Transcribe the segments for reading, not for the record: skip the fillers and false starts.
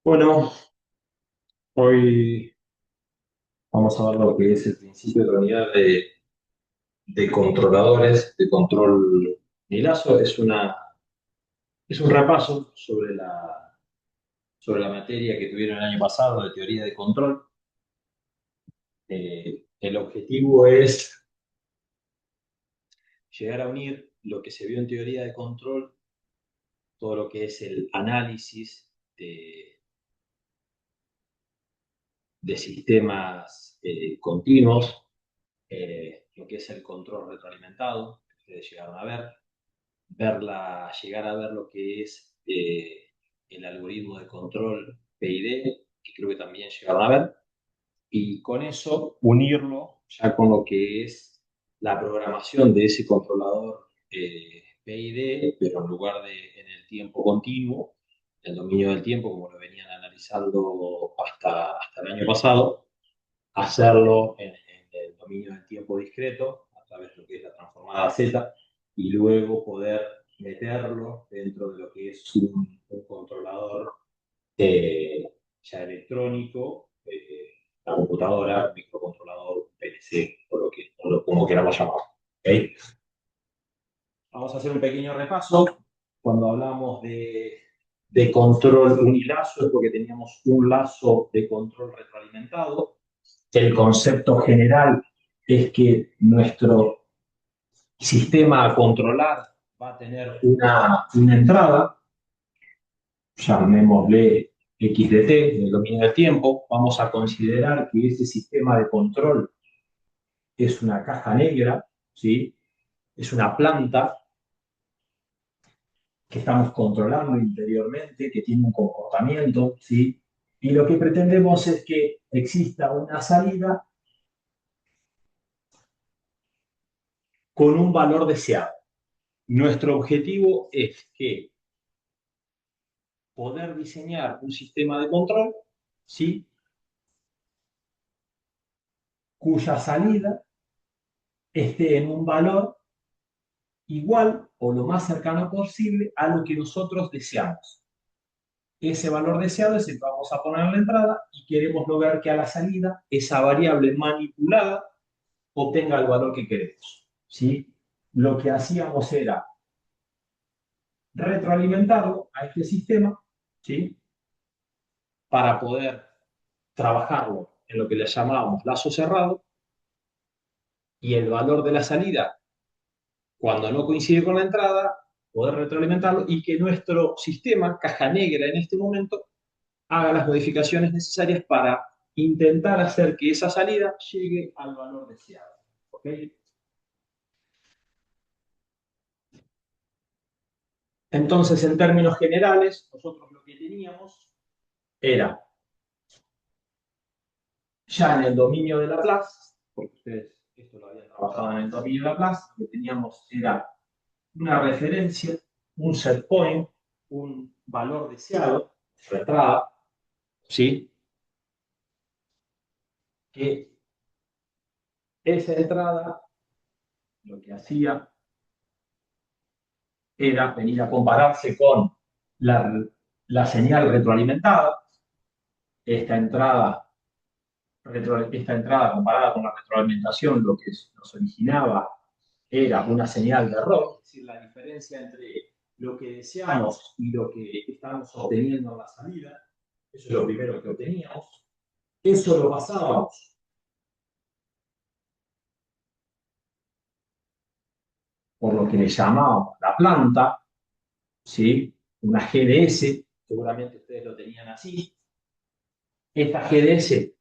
Bueno, hoy vamos a ver lo que es el principio de la unidad de controladores de control Nilazo. Es un repaso sobre la materia que tuvieron el año pasado de teoría de control. El objetivo es llegar a unir lo que se vio en teoría de control, todo lo que es el análisis de sistemas continuos, lo que es el control retroalimentado, que ustedes llegaron a llegar a ver lo que es el algoritmo de control PID, que creo que también llegaron a ver, y con eso unirlo ya con lo que es la programación de ese controlador PID, pero en lugar de en el tiempo continuo, el dominio del tiempo, como lo venían analizando hasta el año pasado, hacerlo en el dominio del tiempo discreto, a través de lo que es la transformada Z, y luego poder meterlo dentro de lo que es un controlador ya electrónico, la computadora, microcontrolador, PLC, como queramos llamarlo. ¿Okay? Vamos a hacer un pequeño repaso. Cuando hablamos de control unilazo es porque teníamos un lazo de control retroalimentado. El concepto general es que nuestro sistema a controlar va a tener una entrada, llamémosle x de t, en el dominio del tiempo. Vamos a considerar que ese sistema de control es una caja negra, ¿sí? Es una planta que estamos controlando interiormente, que tiene un comportamiento, ¿sí? Y lo que pretendemos es que exista una salida con un valor deseado. Nuestro objetivo es que poder diseñar un sistema de control, ¿sí? Cuya salida esté en un valor igual o lo más cercano posible a lo que nosotros deseamos. Ese valor deseado es el que vamos a poner en la entrada y queremos lograr que a la salida esa variable manipulada obtenga el valor que queremos, ¿sí? Lo que hacíamos era retroalimentarlo a este sistema, ¿sí? Para poder trabajarlo en lo que le llamábamos lazo cerrado, y el valor de la salida, cuando no coincide con la entrada, poder retroalimentarlo y que nuestro sistema, caja negra en este momento, haga las modificaciones necesarias para intentar hacer que esa salida llegue al valor deseado. ¿Okay? Entonces, en términos generales, nosotros lo que teníamos era, ya en el dominio de Laplace, porque ustedes esto lo habían trabajado en el dominio de Laplace, lo que teníamos era una referencia, un set point, un valor deseado, su entrada, ¿sí? Que esa entrada lo que hacía era venir a compararse con la señal retroalimentada, esta entrada, esta entrada comparada con la retroalimentación, lo que nos originaba era una señal de error, es decir, la diferencia entre lo que deseamos y lo que estamos obteniendo en la salida. Eso es lo primero que obteníamos. Eso lo pasábamos por lo que le llamábamos la planta, ¿sí? Una GDS, seguramente ustedes lo tenían así. Esta GDS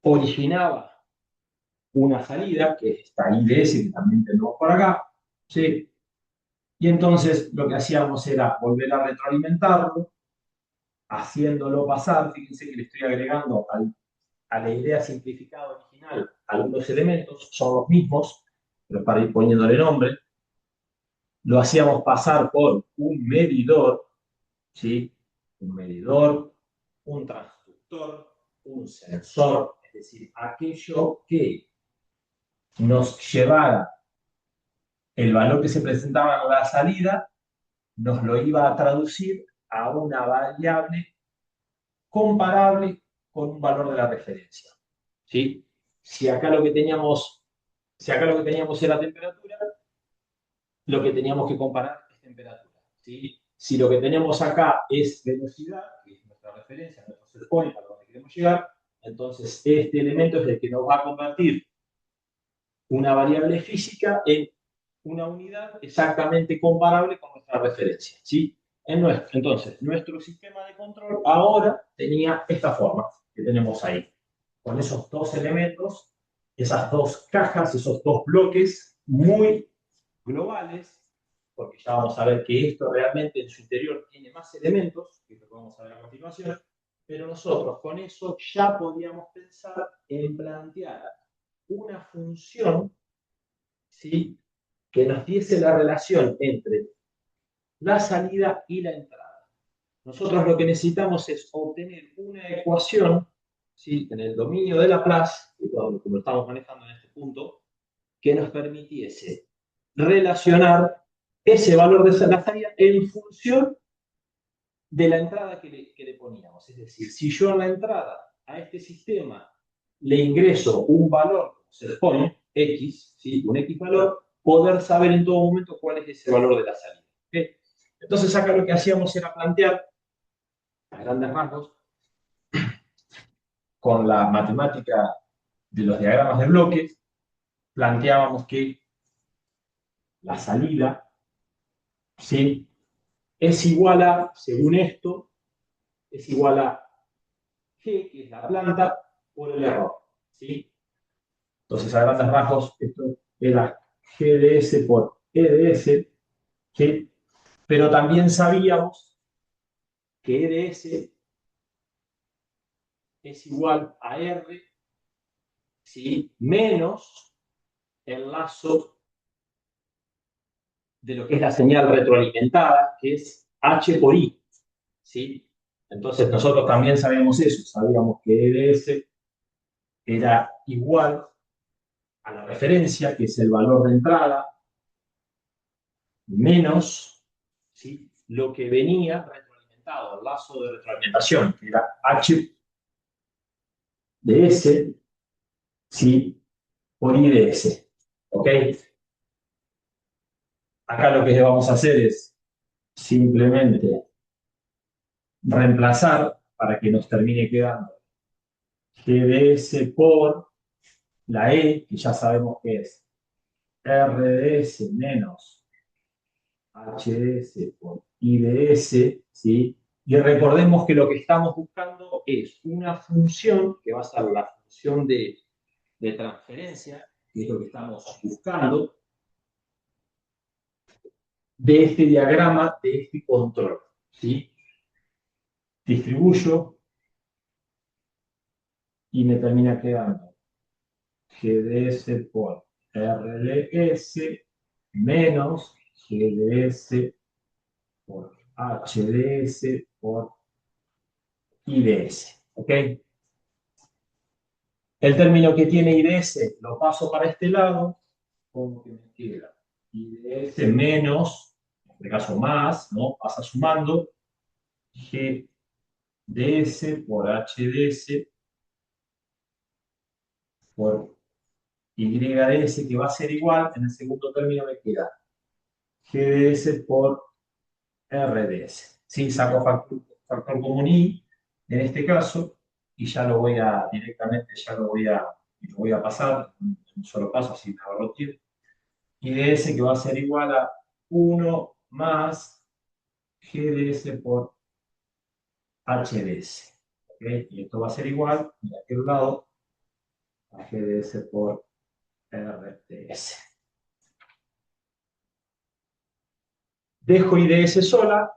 originaba una salida, que es esta IDS, que también tenemos por acá, ¿sí? Y entonces lo que hacíamos era volver a retroalimentarlo, haciéndolo pasar. Fíjense que le estoy agregando a la idea simplificada original algunos elementos, son los mismos, pero para ir poniéndole nombre. Lo hacíamos pasar por un medidor, ¿sí? Un medidor, un transductor, un sensor, es decir, aquello que nos llevara el valor que se presentaba en la salida, nos lo iba a traducir a una variable comparable con un valor de la referencia. ¿Sí? Si acá lo que teníamos, si acá lo que teníamos era temperatura, lo que teníamos que comparar es temperatura. ¿Sí? Si lo que tenemos acá es velocidad, que es nuestra referencia, nuestro set point, a donde queremos llegar, entonces este elemento es el que nos va a convertir una variable física en una unidad exactamente comparable con nuestra referencia. ¿Sí? Entonces, nuestro sistema de control ahora tenía esta forma que tenemos ahí, con esos dos elementos, esas dos cajas, esos dos bloques muy globales, porque ya vamos a ver que esto realmente en su interior tiene más elementos, que lo vamos a ver a continuación, pero nosotros con eso ya podríamos pensar en plantear una función, ¿sí?, que nos diese la relación entre la salida y la entrada. Nosotros lo que necesitamos es obtener una ecuación, ¿sí?, en el dominio de Laplace, como estamos manejando en este punto, que nos permitiese relacionar ese valor de la salida en función de la entrada que le poníamos. Es decir, si yo en la entrada a este sistema le ingreso un valor, se pone X, ¿sí?, un X valor, poder saber en todo momento cuál es ese valor de la salida. ¿Okay? Entonces acá lo que hacíamos era plantear, a grandes rasgos, con la matemática de los diagramas de bloques, planteábamos que la salida, ¿sí?, es igual a, según esto, es igual a G, que es la planta, por el error. ¿Sí? Entonces, a grandes rasgos, esto era GDS por EDS, ¿sí? Pero también sabíamos que EDS es igual a R, ¿sí?, menos el lazo de lo que es la señal retroalimentada, que es H por I. ¿Sí? Entonces, nosotros también sabíamos eso, sabíamos que EDS era igual a la referencia, que es el valor de entrada, menos, ¿sí?, lo que venía retroalimentado, el lazo de retroalimentación, que era H de S, ¿sí?, por I de S. ¿Ok? Acá lo que vamos a hacer es simplemente reemplazar para que nos termine quedando G de S por la E, que ya sabemos que es R de S menos HS por IDS, ¿sí? Y recordemos que lo que estamos buscando es una función, que va a ser la función de transferencia, que es lo que estamos buscando, de este diagrama, de este control, ¿sí? Distribuyo y me termina quedando GDS por RDS menos GDS por HDS por IDS. ¿Ok? El término que tiene IDS lo paso para este lado, como que me queda IDS menos, en este caso más, ¿no? Pasa sumando, GDS por HDS por YDS, que va a ser igual, en el segundo término me queda GDS por RDS. ¿Sí? Saco factor común I, en este caso, y ya lo voy a, directamente, lo voy a pasar en un solo paso, así me ahorro tiempo. IDS, que va a ser igual a 1 más GDS por HDS. ¿Okay? Y esto va a ser igual, de aquel lado, a GDS por RDS. Dejo IDS sola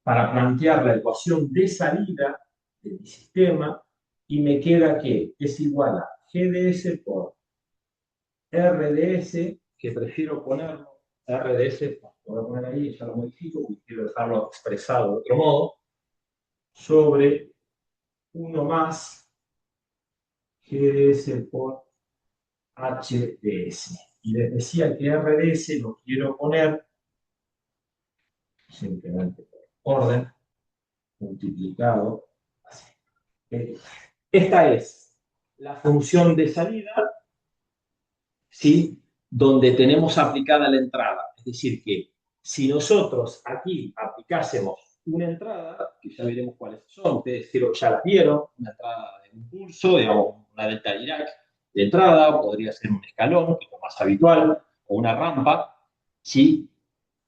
para plantear la ecuación de salida de mi sistema y me queda que es igual a GDS por RDS, que prefiero ponerlo, RDS, lo voy a poner ahí, ya lo modifico, porque quiero dejarlo expresado de otro modo, sobre 1 más GDS por HDS. Y les decía que RDS lo quiero poner simplemente orden multiplicado así. Esta es la función de salida, ¿sí? Donde tenemos aplicada la entrada. Es decir, que si nosotros aquí aplicásemos una entrada, que ya veremos cuáles son, ustedes creo que ya las vieron, una entrada de impulso, digamos, una delta Dirac de entrada, podría ser un escalón, que es lo más habitual, o una rampa, ¿sí?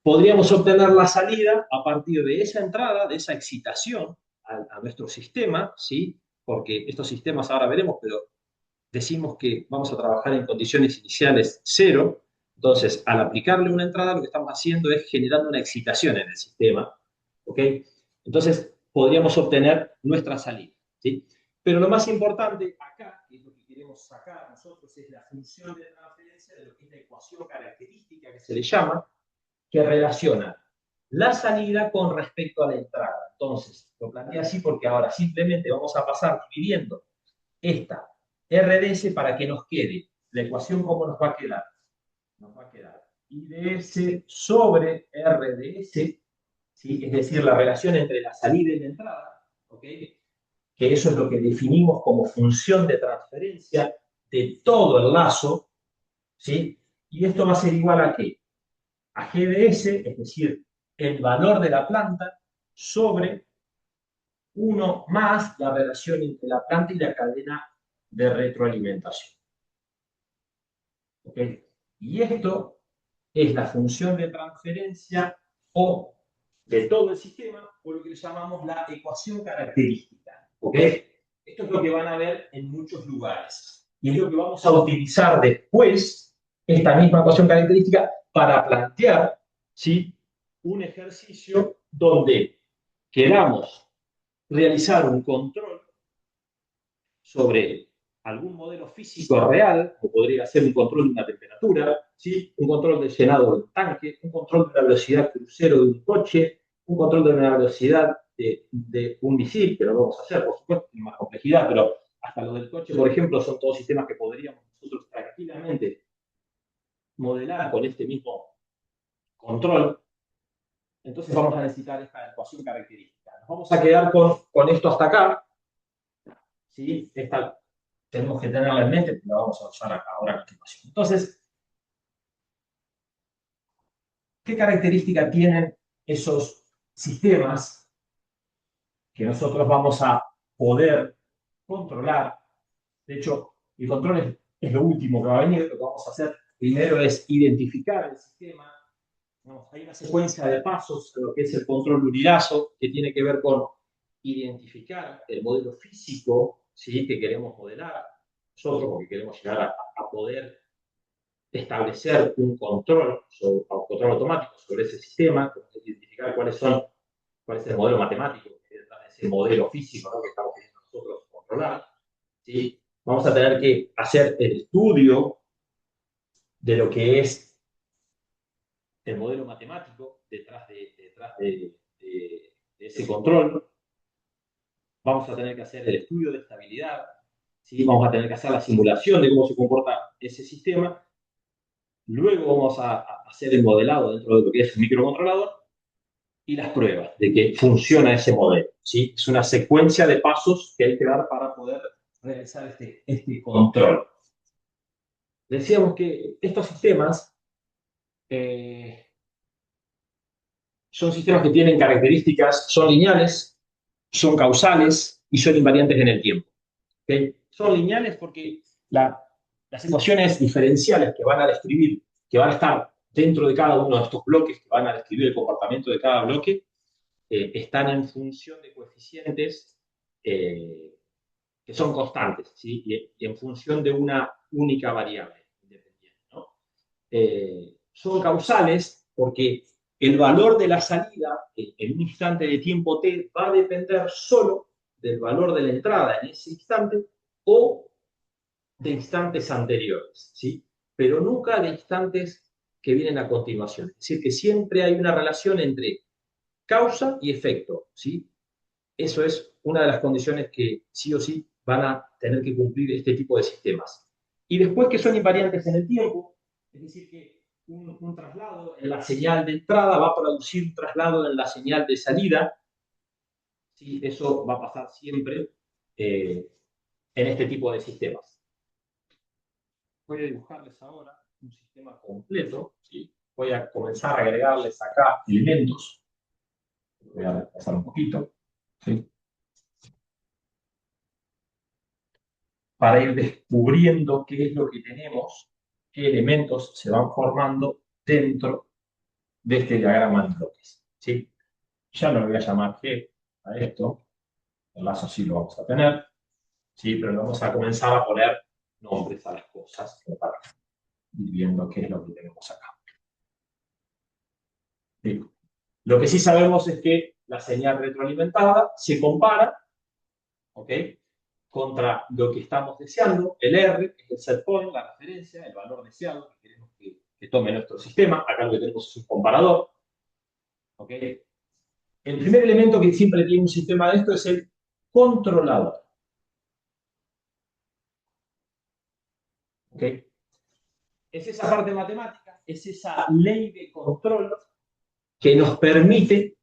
Podríamos obtener la salida a partir de esa entrada, de esa excitación a nuestro sistema, ¿sí? Porque estos sistemas ahora veremos, pero decimos que vamos a trabajar en condiciones iniciales cero. Entonces, al aplicarle una entrada, lo que estamos haciendo es generando una excitación en el sistema, ¿ok? Entonces, podríamos obtener nuestra salida, ¿sí? Pero lo más importante acá, que es lo que queremos sacar nosotros, es la función de transferencia de lo que es la ecuación característica que se le llama, que relaciona la salida con respecto a la entrada. Entonces, lo planteé así porque ahora simplemente vamos a pasar dividiendo esta RDS para que nos quede la ecuación. ¿Cómo nos va a quedar? Nos va a quedar IDS sobre RDS, ¿sí? Es decir, la relación entre la salida y la entrada, ¿ok? Que eso es lo que definimos como función de transferencia de todo el lazo, ¿sí? Y esto va a ser igual a ¿qué? A GDS, es decir, el valor de la planta sobre 1 más la relación entre la planta y la cadena de retroalimentación. ¿Ok? Y esto es la función de transferencia o de todo el sistema, o lo que le llamamos la ecuación característica. ¿Ok? Esto es lo que van a ver en muchos lugares. Y es lo que vamos a utilizar después, esta misma ecuación característica, para plantear, ¿sí?, un ejercicio donde queramos realizar un control sobre algún modelo físico real, o podría ser un control de una temperatura, ¿sí? Un control de llenado del tanque, un control de una velocidad crucero de un coche, un control de una velocidad de un misil, que lo vamos a hacer, por supuesto, tiene más complejidad, pero hasta lo del coche, por ejemplo, son todos sistemas que podríamos nosotros tranquilamente modelar con este mismo control. Entonces vamos a necesitar esta ecuación característica. Nos vamos a quedar con esto hasta acá, ¿sí? Esta tenemos que tenerla en mente, porque la vamos a usar ahora a continuación. Entonces, ¿qué característica tienen esos sistemas que nosotros vamos a poder controlar? De hecho, el control es lo último que va a venir. Lo que vamos a hacer primero es identificar el sistema. Hay una secuencia de pasos, lo que es el control unilazo, que tiene que ver con identificar el modelo físico, ¿sí?, que queremos modelar nosotros, porque queremos llegar a poder establecer un control automático sobre ese sistema, identificar cuál es el modelo matemático que detrás de ese modelo físico, ¿no?, que estamos queriendo nosotros controlar, ¿sí? Vamos a tener que hacer el estudio de lo que es el modelo matemático detrás de ese control. Vamos a tener que hacer el estudio de estabilidad, ¿sí? Vamos a tener que hacer la simulación de cómo se comporta ese sistema. Luego vamos a hacer el modelado dentro de lo que es el microcontrolador y las pruebas de que funciona ese modelo, ¿sí? Es una secuencia de pasos que hay que dar para poder realizar este control. Decíamos que estos sistemas son sistemas que tienen características, son lineales, son causales y son invariantes en el tiempo. ¿Okay? Son lineales porque las ecuaciones diferenciales que van a describir, que van a estar dentro de cada uno de estos bloques, que van a describir el comportamiento de cada bloque, están en función de coeficientes que son constantes, ¿sí? Y en función de una única variable independiente, ¿no? Son causales porque el valor de la salida en un instante de tiempo t va a depender solo del valor de la entrada en ese instante o de instantes anteriores, ¿sí? Pero nunca de instantes que vienen a continuación. Es decir, que siempre hay una relación entre causa y efecto, ¿sí? Eso es una de las condiciones que sí o sí van a tener que cumplir este tipo de sistemas. Y después que son invariantes en el tiempo, es decir, que un traslado en la señal de entrada, va a producir un traslado en la señal de salida. ¿Sí? Eso va a pasar siempre en este tipo de sistemas. Voy a dibujarles ahora un sistema completo. ¿Sí? Voy a comenzar a agregarles acá elementos. Voy a repasar un poquito. ¿Sí? Para ir descubriendo qué es lo que tenemos, qué elementos se van formando dentro de este diagrama de bloques. ¿Sí? Ya no le voy a llamar G a esto, el lazo sí lo vamos a tener, ¿sí? Pero vamos a comenzar a poner nombres a las cosas para ir viendo qué es lo que tenemos acá. ¿Sí? Lo que sí sabemos es que la señal retroalimentada se compara, ¿ok?, contra lo que estamos deseando, el R, que es el set point, la referencia, el valor deseado que queremos que tome nuestro sistema. Acá lo que tenemos es un comparador. ¿Ok? El primer elemento que siempre tiene un sistema de esto es el controlador. ¿Ok? Es esa parte matemática, es esa ley de control que nos permite,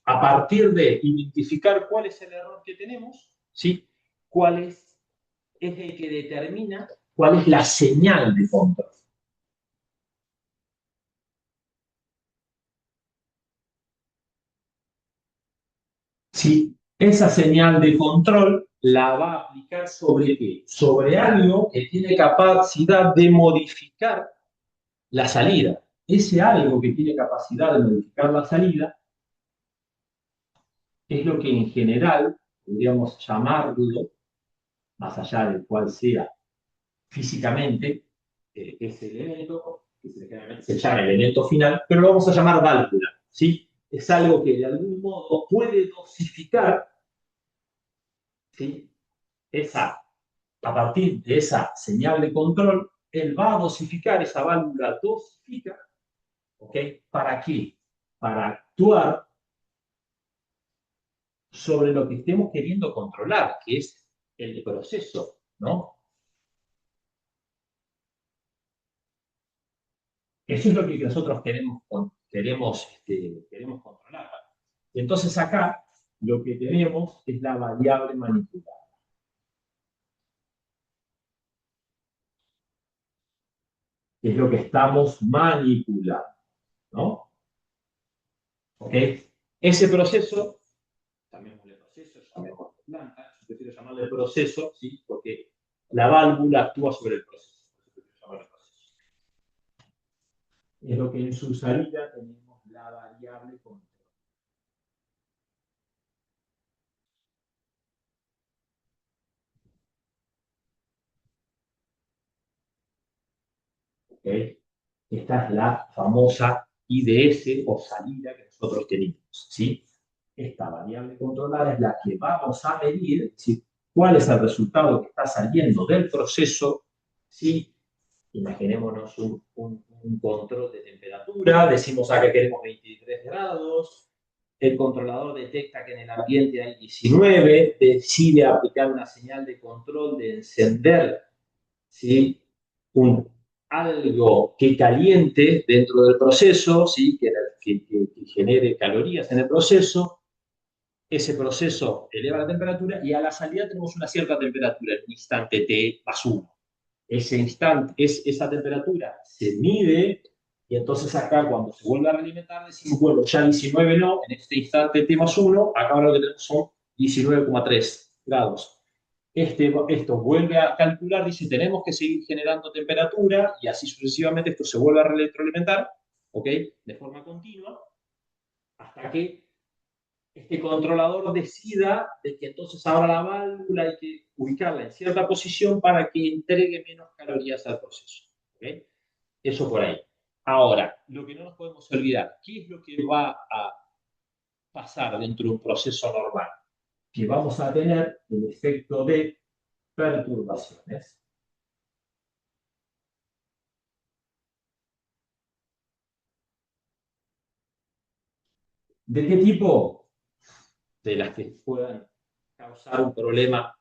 a partir de identificar cuál es el error que tenemos, ¿sí?, cuál es el que determina cuál es la señal de control. Si esa señal de control la va a aplicar sobre qué? Sobre algo que tiene capacidad de modificar la salida. Ese algo que tiene capacidad de modificar la salida es lo que en general podríamos llamarlo, más allá de cuál sea físicamente, ese elemento, que generalmente se llama el elemento final, pero lo vamos a llamar válvula. ¿Sí? Es algo que de algún modo puede dosificar, ¿sí?, a partir de esa señal de control, él va a dosificar, esa válvula dosifica, ¿ok? ¿Para qué? Para actuar sobre lo que estemos queriendo controlar, que es el proceso, ¿no? Eso es lo que nosotros queremos controlar. Entonces acá lo que tenemos es la variable manipulada. Es lo que estamos manipulando, ¿no? ¿Ok? Ese proceso, llamémosle proceso, llamémosle planta, yo prefiero llamarle proceso, ¿sí?, porque la válvula actúa sobre el proceso. Es lo que en su salida tenemos la variable control. ¿Okay? Esta es la famosa IDS o salida que nosotros tenemos, ¿sí? Esta variable controlada es la que vamos a medir, ¿sí?, cuál es el resultado que está saliendo del proceso, ¿sí? Imaginémonos un control de temperatura, decimos que queremos 23 grados, el controlador detecta que en el ambiente hay 19, decide aplicar una señal de control de encender, ¿sí?, algo que caliente dentro del proceso, ¿sí?, que genere calorías en el proceso. Ese proceso eleva la temperatura y a la salida tenemos una cierta temperatura en un instante T más 1. Ese instante, esa temperatura se mide y entonces acá cuando se vuelve a realimentar decimos, bueno, ya 19 no, en este instante T más 1, acá lo que tenemos son 19,3 grados. Esto vuelve a calcular, dice, tenemos que seguir generando temperatura y así sucesivamente esto se vuelve a retroalimentar, ¿ok?, de forma continua, hasta que este controlador decida de que entonces ahora la válvula hay que ubicarla en cierta posición para que entregue menos calorías al proceso. ¿Okay? Eso por ahí. Ahora, lo que no nos podemos olvidar, ¿qué es lo que va a pasar dentro de un proceso normal? Que vamos a tener el efecto de perturbaciones. ¿De qué tipo? De las que puedan causar un problema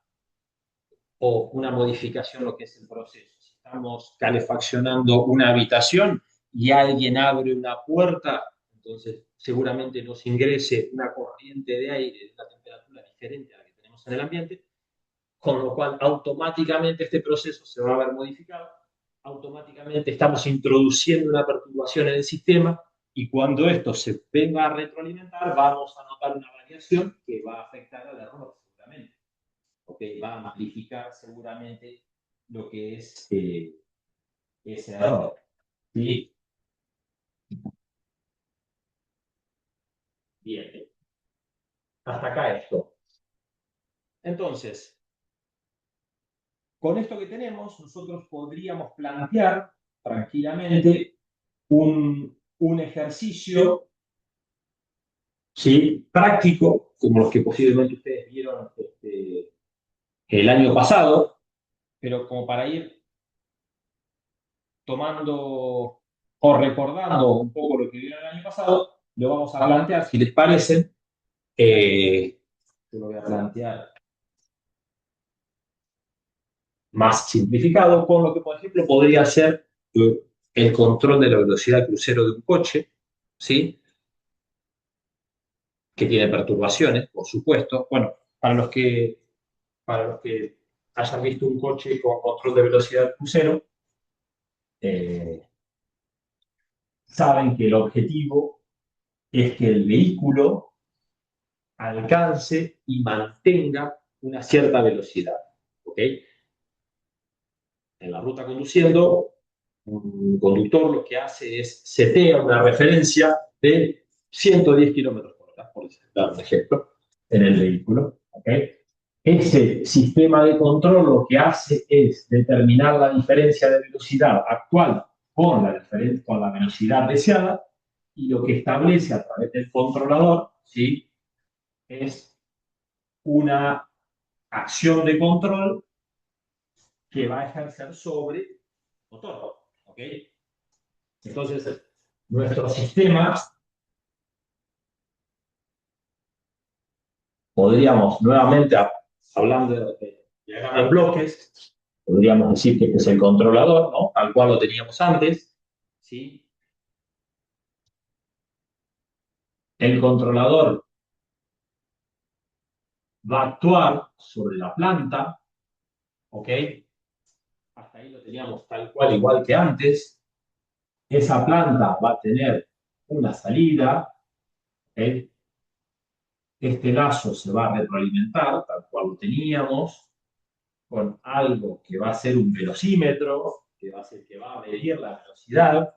o una modificación lo que es el proceso. Si estamos calefaccionando una habitación y alguien abre una puerta, entonces seguramente nos ingrese una corriente de aire de una temperatura diferente a la que tenemos en el ambiente, con lo cual automáticamente este proceso se va a ver modificado, automáticamente estamos introduciendo una perturbación en el sistema y cuando esto se venga a retroalimentar vamos a notar una variación que va a afectar al error seguramente, ¿okay? Va a amplificar seguramente lo que es ese error. ¿Sí? Bien, hasta acá esto. Entonces, con esto que tenemos, nosotros podríamos plantear tranquilamente un ejercicio, ¿sí?, práctico, como los que posiblemente ustedes vieron el año pasado, pero como para ir tomando o recordando un poco lo que vieron el año pasado, lo vamos a plantear, si les parece, yo lo voy a plantear más simplificado, con lo que, por ejemplo, podría ser el control de la velocidad crucero de un coche, ¿sí?, que tiene perturbaciones, por supuesto. Bueno, para los que hayan visto un coche con control de velocidad crucero, eh, saben que el objetivo es que el vehículo alcance y mantenga una cierta velocidad. ¿Ok? En la ruta conduciendo, un conductor lo que hace es setea una referencia de 110 kilómetros por hora, por dar un ejemplo, en el vehículo. ¿Ok? Ese sistema de control lo que hace es determinar la diferencia de velocidad actual con la velocidad deseada y lo que establece a través del controlador, ¿sí?, es una acción de control que va a ejercer sobre el motor. ¿Ok? Entonces, nuestro sistema, podríamos nuevamente, hablando de diagrama en bloques, podríamos decir que este es el controlador, ¿no?, al cual lo teníamos antes, ¿sí? El controlador va a actuar sobre la planta, ¿ok? Hasta ahí lo teníamos tal cual, igual que antes. Esa planta va a tener una salida, ¿ok? Este lazo se va a retroalimentar, tal cual lo teníamos, con algo que va a ser un velocímetro, que va a ser que va a medir la velocidad,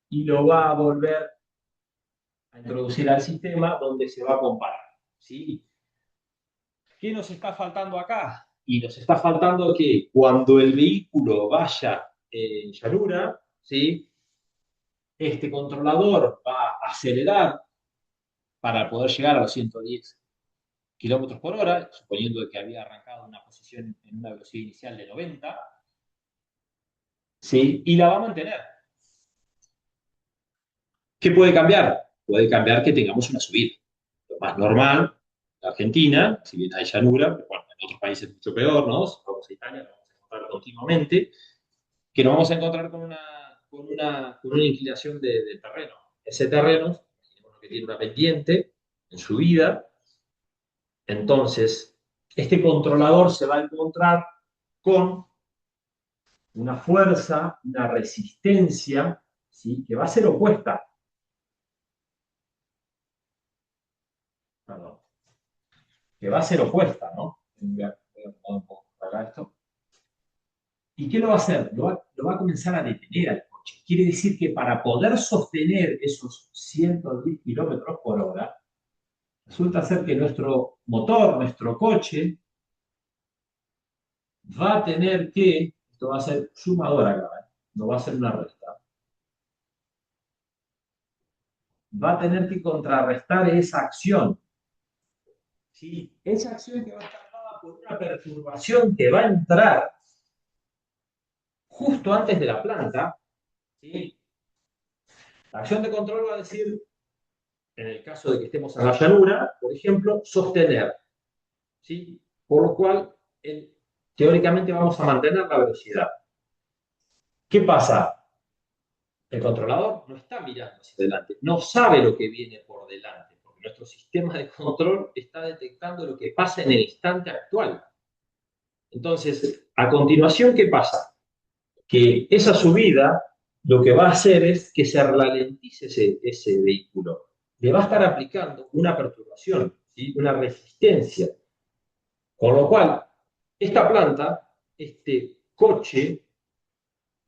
y lo va a volver a introducir al sistema donde se va a comparar, ¿sí? ¿Qué nos está faltando acá? Y nos está faltando que cuando el vehículo vaya en llanura, ¿sí?, este controlador va a acelerar para poder llegar a los 110 kilómetros por hora, suponiendo que había arrancado en una posición en una velocidad inicial de 90, ¿sí?, y la va a mantener. ¿Qué puede cambiar? Puede cambiar que tengamos una subida. Lo más normal, en Argentina, si bien hay llanura, pero bueno, en otros países es mucho peor, ¿no? Si vamos a Italia, lo vamos a encontrar continuamente, que nos vamos a encontrar con una inclinación de terreno. Ese terreno, que tiene una pendiente en subida, entonces este controlador se va a encontrar con una fuerza, una resistencia, ¿sí?, que va a ser opuesta. Perdón, que va a ser opuesta, ¿no? Voy a poner un poco para esto. ¿Y qué lo va a hacer? Lo va a comenzar a detener al coche. Quiere decir que para poder sostener esos 110 kilómetros por hora, resulta ser que nuestro motor, nuestro coche, va a tener que, esto va a ser sumador acá, no va a ser una resta, va a tener que contrarrestar esa acción. ¿Sí? Esa acción que va a estar dada por una perturbación que va a entrar justo antes de la planta, ¿sí? La acción de control va a decir, en el caso de que estemos en la llanura, por ejemplo, sostener, ¿sí? Por lo cual, teóricamente vamos a mantener la velocidad. ¿Qué pasa? El controlador no está mirando hacia adelante, no sabe lo que viene por delante, porque nuestro sistema de control está detectando lo que pasa en el instante actual. Entonces, a continuación, ¿qué pasa? Que esa subida lo que va a hacer es que se ralentice ese vehículo. Le va a estar aplicando una perturbación, ¿sí? Una resistencia. Con lo cual, esta planta, este coche,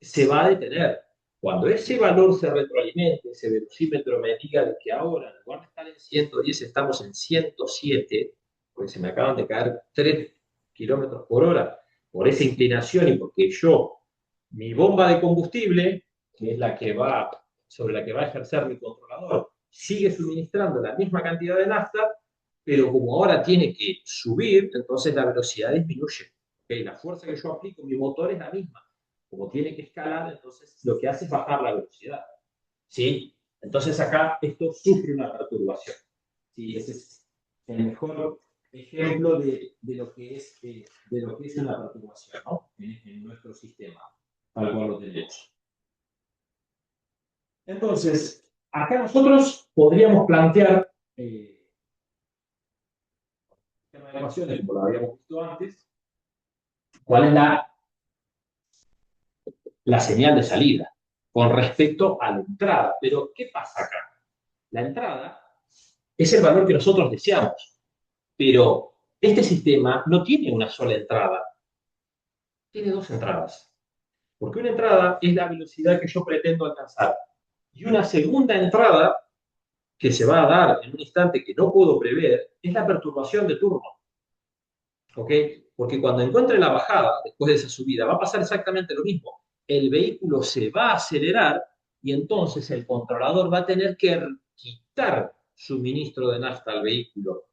se va a detener. Cuando ese valor se retroalimente, ese velocímetro me diga de que ahora, en lugar de estar en 110, estamos en 107, porque se me acaban de caer 3 kilómetros por hora por esa inclinación y porque mi bomba de combustible, que es la que va, sobre la que va a ejercer mi controlador, sigue suministrando la misma cantidad de nafta, pero como ahora tiene que subir, entonces la velocidad disminuye. ¿Okay? La fuerza que yo aplico en mi motor es la misma. Como tiene que escalar, entonces lo que hace es bajar la velocidad. ¿Sí? Entonces acá esto sufre una perturbación. ¿Sí? Ese es el mejor ejemplo de lo que es una perturbación, ¿no? En nuestro sistema, tal cual lo tenemos. Entonces, acá nosotros podríamos plantear tema de ecuaciones, como lo habíamos visto antes, cuál es la señal de salida con respecto a la entrada. Pero, ¿qué pasa acá? La entrada es el valor que nosotros deseamos, pero este sistema no tiene una sola entrada, tiene dos entradas. Porque una entrada es la velocidad que yo pretendo alcanzar y una segunda entrada que se va a dar en un instante que no puedo prever es la perturbación de turno. ¿Ok? Porque cuando encuentre la bajada, después de esa subida, va a pasar exactamente lo mismo. El vehículo se va a acelerar y entonces el controlador va a tener que quitar suministro de nafta al vehículo.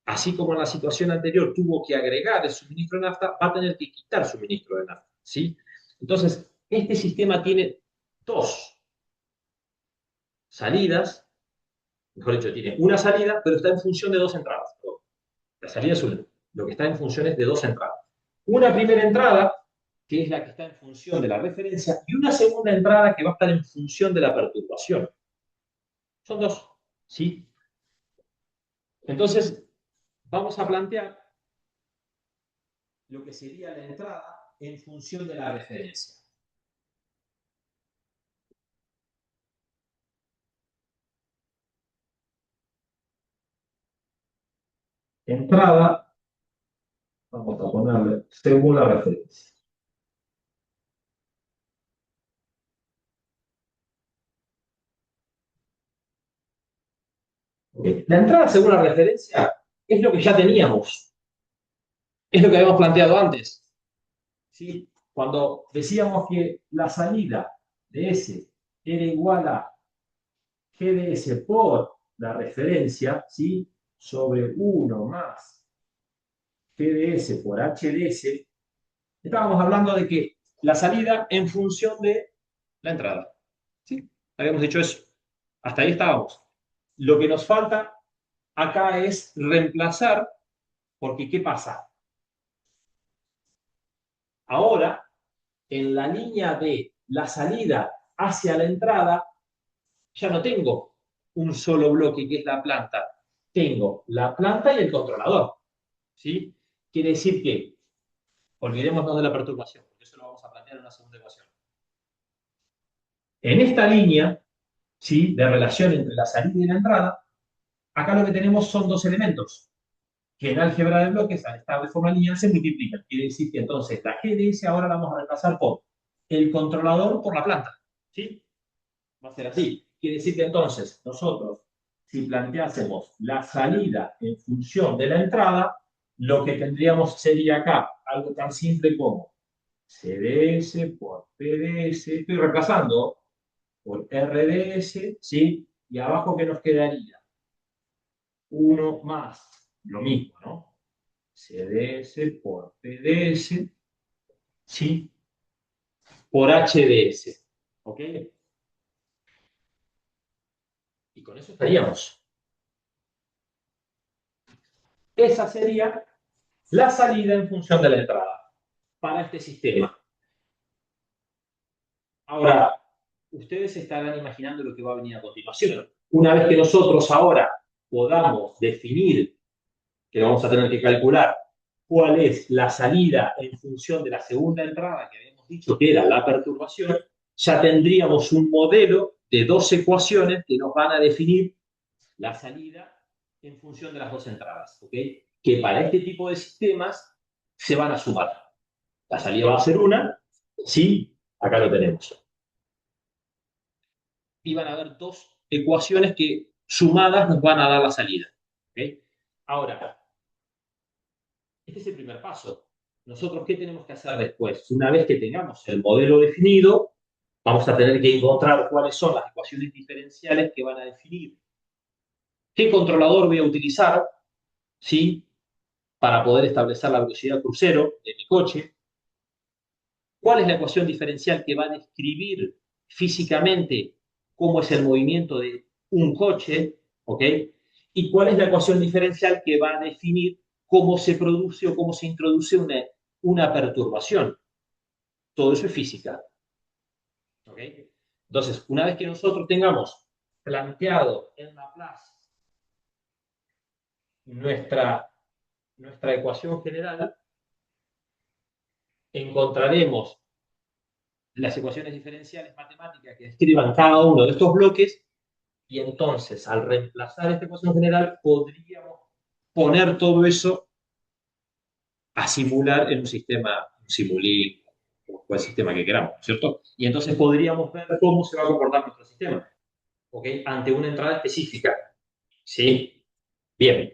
Así como en la situación anterior tuvo que agregar el suministro de nafta, va a tener que quitar suministro de nafta. ¿Sí? Entonces, este sistema tiene dos salidas, mejor dicho, tiene una salida, pero está en función de dos entradas. La salida es una. Lo que está en función es de dos entradas. Una primera entrada, que es la que está en función de la referencia, y una segunda entrada que va a estar en función de la perturbación. Son dos. ¿Sí? Entonces, vamos a plantear lo que sería la entrada en función de la referencia. Entrada, vamos a ponerle según la referencia. Okay. La entrada según la referencia es lo que ya teníamos, es lo que habíamos planteado antes. ¿Sí? Cuando decíamos que la salida de S era igual a GDS por la referencia, ¿sí? Sobre 1 más GDS por HDS, estábamos hablando de que la salida en función de la entrada. ¿Sí? Habíamos dicho eso. Hasta ahí estábamos. Lo que nos falta acá es reemplazar, porque ¿qué pasa? Ahora, en la línea de la salida hacia la entrada, ya no tengo un solo bloque que es la planta. Tengo la planta y el controlador. ¿Sí? Quiere decir que, olvidémonos de la perturbación, porque eso lo vamos a plantear en una segunda ecuación. En esta línea, ¿sí? De relación entre la salida y la entrada, acá lo que tenemos son dos elementos que en álgebra de bloques, al estar de forma lineal, se multiplican. Quiere decir que entonces la GDS ahora la vamos a reemplazar por el controlador por la planta. ¿Sí? Va a ser así. Quiere decir que entonces nosotros, si planteásemos la salida en función de la entrada, lo que tendríamos sería acá algo tan simple como CDS por PDS, estoy reemplazando por RDS, ¿sí? Y abajo, ¿qué nos quedaría? 1 más, lo mismo, ¿no? CDS por PDS, ¿sí? Por HDS, ¿ok? Y con eso estaríamos. Esa sería la salida en función de la entrada para este sistema. Ahora, ustedes se estarán imaginando lo que va a venir a continuación. Una vez que nosotros ahora podamos definir, que vamos a tener que calcular, cuál es la salida en función de la segunda entrada que habíamos dicho que era la perturbación, ya tendríamos un modelo de dos ecuaciones que nos van a definir la salida en función de las dos entradas, ¿ok? Que para este tipo de sistemas se van a sumar. La salida va a ser una, sí, acá lo tenemos. Y van a haber dos ecuaciones que sumadas nos van a dar la salida, ¿ok? Ahora, este es el primer paso. Nosotros, ¿qué tenemos que hacer después? Una vez que tengamos el modelo definido, vamos a tener que encontrar cuáles son las ecuaciones diferenciales que van a definir qué controlador voy a utilizar, ¿sí? Para poder establecer la velocidad crucero de mi coche. ¿Cuál es la ecuación diferencial que va a describir físicamente cómo es el movimiento de un coche? ¿Ok? ¿Y cuál es la ecuación diferencial que va a definir cómo se produce o cómo se introduce una perturbación? Todo eso es física. ¿Ok? Entonces, una vez que nosotros tengamos planteado en Laplace nuestra ecuación general, encontraremos las ecuaciones diferenciales matemáticas que describan cada uno de estos bloques y entonces al reemplazar esta ecuación general podríamos poner todo eso a simular en un sistema, un simulín o el sistema que queramos, ¿cierto? Y entonces podríamos ver cómo se va a comportar nuestro sistema, ¿ok? Ante una entrada específica, ¿sí? Bien.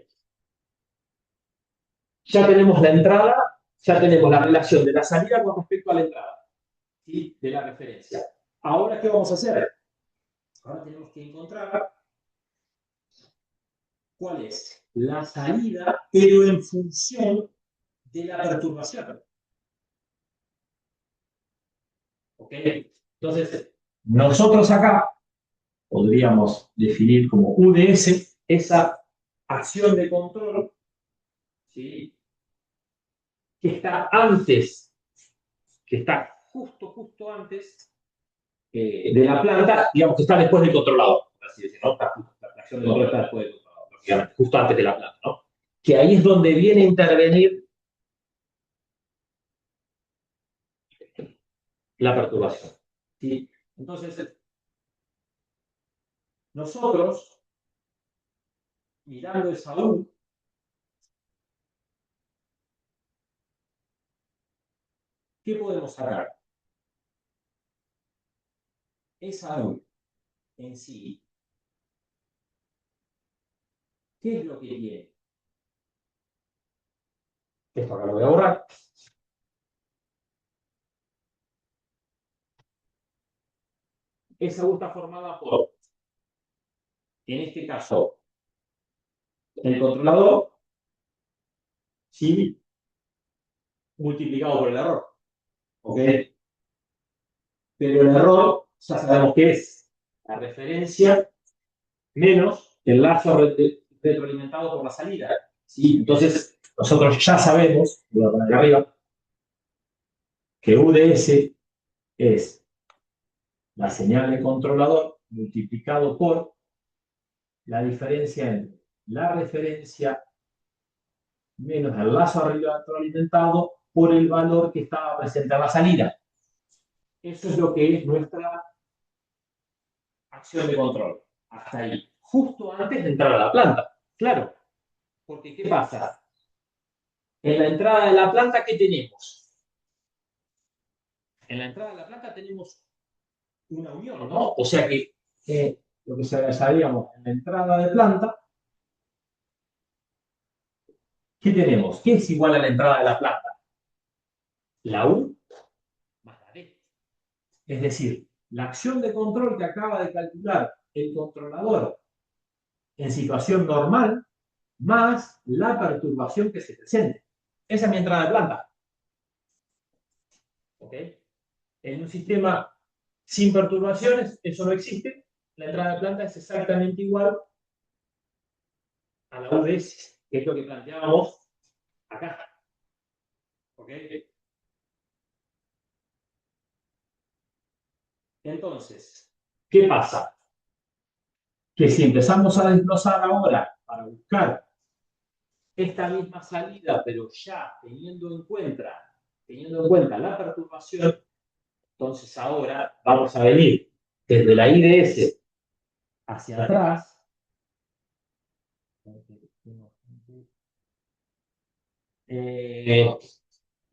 Ya tenemos la entrada, ya tenemos la relación de la salida con respecto a la entrada, ¿sí? De la referencia. Ahora, ¿qué vamos a hacer? Ahora tenemos que encontrar cuál es la salida, pero en función de la perturbación. ¿Ok? Entonces, nosotros acá podríamos definir como UDS esa acción de control, ¿sí? Que está antes, que está justo antes de la planta, digamos que está después del controlador, por así decirlo, ¿no? La acción de control está después del controlador, lógicamente, justo antes de la planta, ¿no? Que ahí es donde viene a intervenir la perturbación, ¿sí? Entonces, nosotros, mirando esa U, ¿qué podemos sacar? Esa U en sí, ¿qué es lo que tiene? Esto acá lo voy a borrar. Esa U está formada por, en este caso, el controlador, ¿sí? Multiplicado por el error. ¿Ok? Pero el error, ya sabemos que es la referencia menos el lazo retroalimentado por la salida. ¿Sí? Entonces, nosotros ya sabemos, voy a poner arriba, que UDS es la señal de controlador multiplicado por la diferencia entre la referencia menos el lazo retroalimentado por el valor que estaba presente a la salida. Eso es lo que es nuestra acción de control. Hasta ahí. Justo antes de entrar a la planta. Claro. Porque, ¿qué pasa? En la entrada de la planta, ¿qué tenemos? En la entrada de la planta tenemos una unión, ¿no? O sea que lo que sabíamos en la entrada de planta, ¿qué tenemos? ¿Qué es igual a la entrada de la planta? La U más la D. Es decir, la acción de control que acaba de calcular el controlador en situación normal más la perturbación que se presente. Esa es mi entrada de planta. ¿Ok? En un sistema sin perturbaciones, eso no existe. La entrada de planta es exactamente igual a la UDS, que es lo que planteábamos acá. ¿Ok? Entonces, ¿qué pasa? Que si empezamos a desglosar ahora para buscar esta misma salida, pero ya teniendo en cuenta la perturbación, entonces ahora vamos a venir desde la IDS hacia atrás.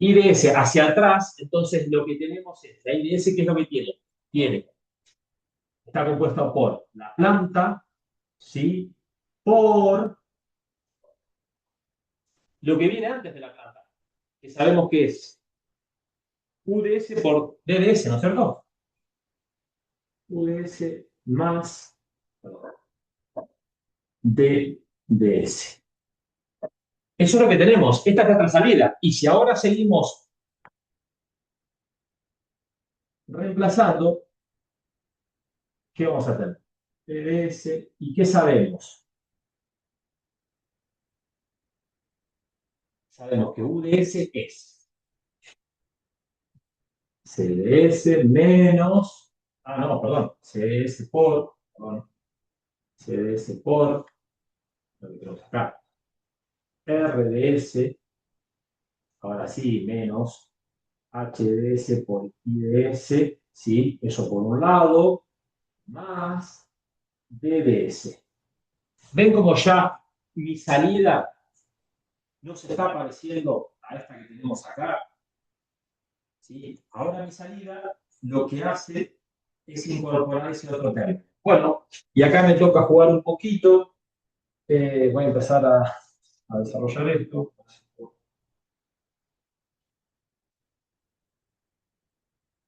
IDS hacia atrás, entonces lo que tenemos es, la IDS, ¿qué es lo que tiene? Está compuesta por la planta, ¿sí? Por lo que viene antes de la planta, que sabemos que es UDS por DDS, ¿no es cierto? UDS más DDS. Eso es lo que tenemos. Esta es nuestra salida. Y si ahora seguimos reemplazando, ¿qué vamos a tener? DDS. ¿Y qué sabemos? Sabemos que UDS es CDS menos, no, perdón, CDS por, perdón, CDS por, lo que tenemos acá, RDS, ahora sí, menos HDS por IDS, ¿sí? Eso por un lado, más DDS. ¿Ven cómo ya mi salida no se está pareciendo a esta que tenemos acá? ¿Sí? Ahora mi salida lo que hace es incorporar ese otro término. Bueno, y acá me toca jugar un poquito. Voy a empezar a desarrollar esto.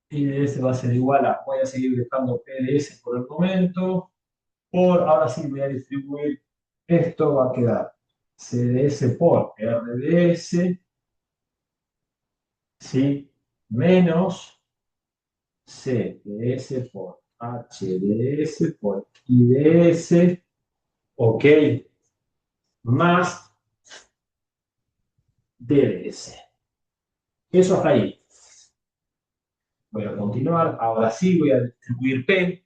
IDS va a ser igual a, voy a seguir dejando PDS por el momento. Ahora sí voy a distribuir. Esto va a quedar CDS por RDS, ¿sí? Menos CDS por HDS por IDS, ok, más DDS. Eso hasta ahí. Voy a continuar. Ahora sí voy a distribuir P.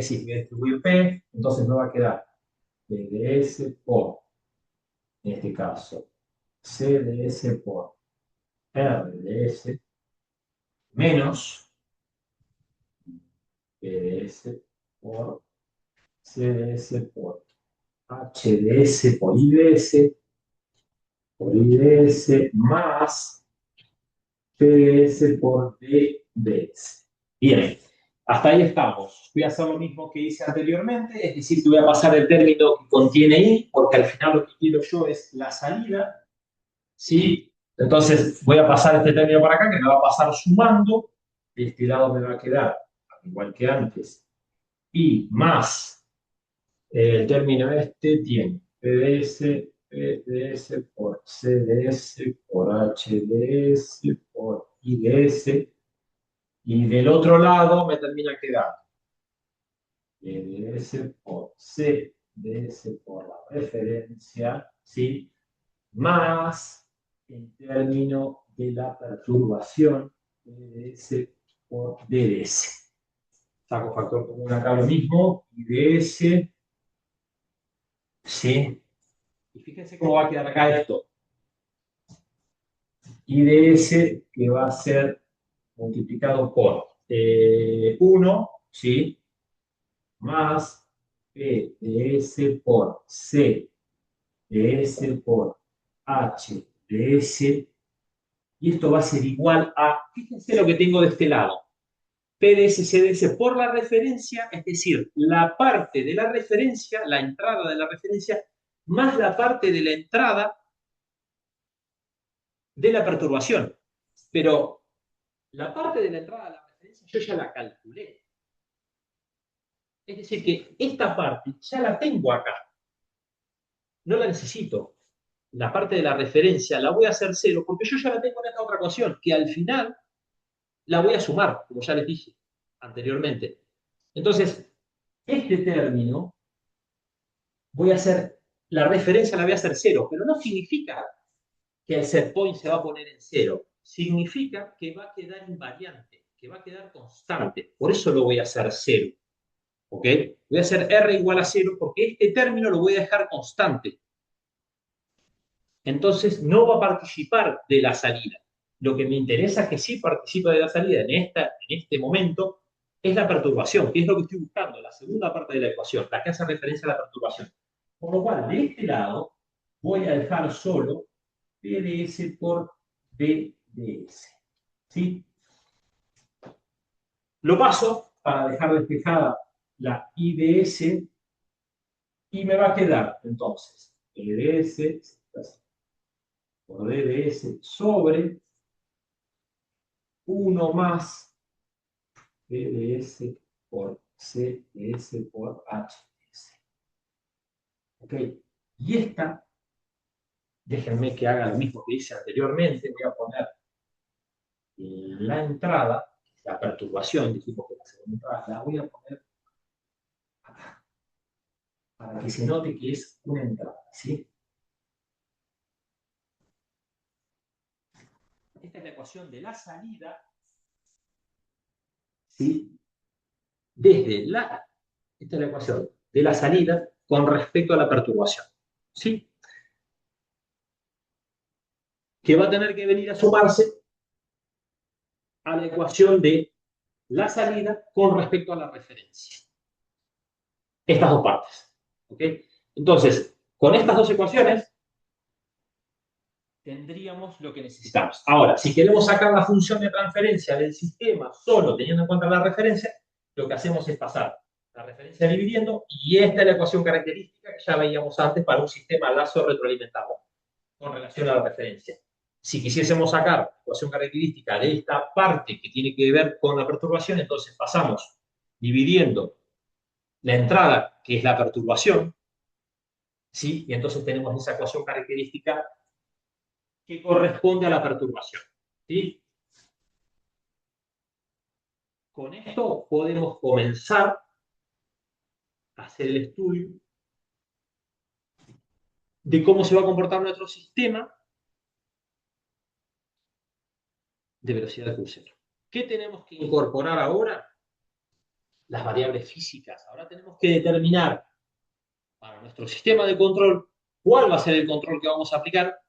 Sí, voy a distribuir P. Entonces me va a quedar DDS por, en este caso, CDS por RDS menos PDS por CDS por HDS por IDS más PDS por DDS. Bien, hasta ahí estamos. Voy a hacer lo mismo que hice anteriormente, es decir, que voy a pasar el término que contiene I, porque al final lo que quiero yo es la salida, ¿sí? Entonces voy a pasar este término para acá, que me va a pasar sumando. De este lado me va a quedar, igual que antes, I más el término este tiene PDS por CDS por HDS por IDS. Y del otro lado me termina quedando DDS por CDS por la referencia, ¿sí? Más el término de la perturbación DDS por DDS. Saco factor común acá lo mismo, IDS, ¿sí? Y fíjense cómo va a quedar acá esto. IDS que va a ser multiplicado por 1, ¿sí? Más P de S por C de S por H de S, y esto va a ser igual a, fíjense lo que tengo de este lado, P de S, C de S por la referencia, es decir, la parte de la referencia, la entrada de la referencia, más la parte de la entrada de la perturbación. Pero la parte de la entrada de la referencia yo ya la calculé. Es decir, que esta parte ya la tengo acá. No la necesito. La parte de la referencia la voy a hacer cero porque yo ya la tengo en esta otra ecuación, que al final la voy a sumar, como ya les dije anteriormente. Entonces, este término voy a hacer, la referencia la voy a hacer cero, pero no significa que el set point se va a poner en cero. Significa que va a quedar invariante. que va a quedar constante. Por eso lo voy a hacer cero. ¿Ok? Voy a hacer R igual a cero porque este término lo voy a dejar constante. Entonces no va a participar de la salida. Lo que me interesa es que sí participa de la salida en este momento es la perturbación, que es lo que estoy buscando, la segunda parte de la ecuación, la que hace referencia a la perturbación. Por lo cual, de este lado, voy a dejar solo PdS por dds. ¿Sí? Lo paso para dejar despejada la IDS y me va a quedar entonces PdS por dds sobre 1 más PdS por CS por HS. ¿Ok? Y esta, déjenme que haga lo mismo que hice anteriormente, voy a poner la entrada, la perturbación, dijimos que la segunda entrada, la voy a poner acá, para que se note que es una entrada, ¿sí? Esta es la ecuación de la salida, ¿sí? Esta es la ecuación de la salida con respecto a la perturbación, ¿sí? Que va a tener que venir a sumarse a la ecuación de la salida con respecto a la referencia. Estas dos partes. ¿Ok? Entonces, con estas dos ecuaciones tendríamos lo que necesitamos. Ahora, si queremos sacar la función de transferencia del sistema solo teniendo en cuenta la referencia, lo que hacemos es pasar la referencia dividiendo, y esta es la ecuación característica que ya veíamos antes para un sistema lazo retroalimentado con relación a la referencia. Si quisiésemos sacar la ecuación característica de esta parte que tiene que ver con la perturbación, entonces pasamos dividiendo la entrada, que es la perturbación, ¿sí? Y entonces tenemos esa ecuación característica que corresponde a la perturbación, ¿sí? Con esto podemos comenzar a hacer el estudio de cómo se va a comportar nuestro sistema de velocidad crucero. ¿Qué tenemos que incorporar ahora? Las variables físicas. Ahora tenemos que determinar para nuestro sistema de control cuál va a ser el control que vamos a aplicar,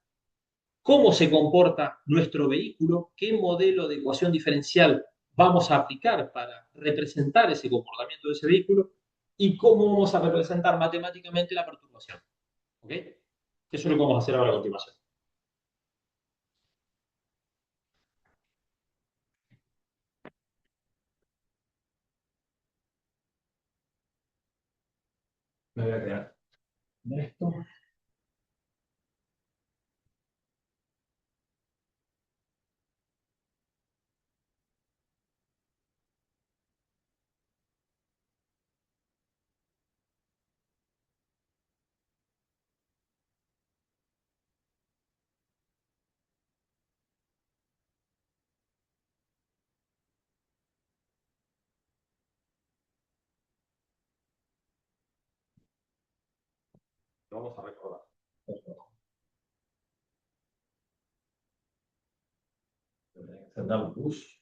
cómo se comporta nuestro vehículo, qué modelo de ecuación diferencial vamos a aplicar para representar ese comportamiento de ese vehículo y cómo vamos a representar matemáticamente la perturbación. ¿Ok? Eso es lo que vamos a hacer ahora a continuación. Me voy a crear esto. Lo vamos a recordar. Voy a hacer push.